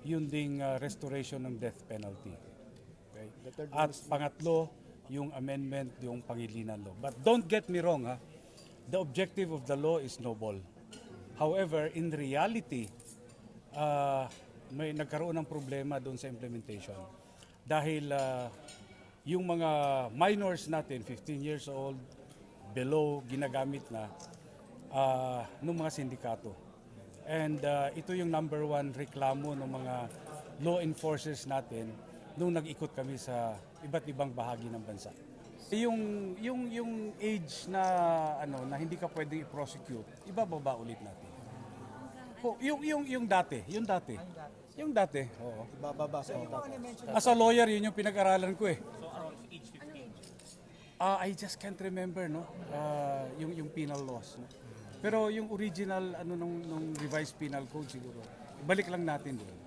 yun ding restoration ng death penalty. Okay? At pangatlo, yung amendment, yung Pangilinan Law. But don't get me wrong, ha? The objective of the law is noble. However, in reality, may nagkaroon ng problema doon sa implementation. Dahil yung mga minors natin, 15 years old, below, ginagamit na ng mga sindikato. And ito yung number one reklamo ng mga law enforcers natin nung nag-ikot kami sa iba't ibang bahagi ng bansa. Yung age na na hindi ka pwedeng i-prosecute, ibababa ulit natin. Yung dati. Oo. Bababa sa As a lawyer, yun yung pinag-aralan ko eh. So around age 15? I just can't remember, no? Yung penal laws. No? Pero yung original nung revised penal code siguro, balik lang natin doon.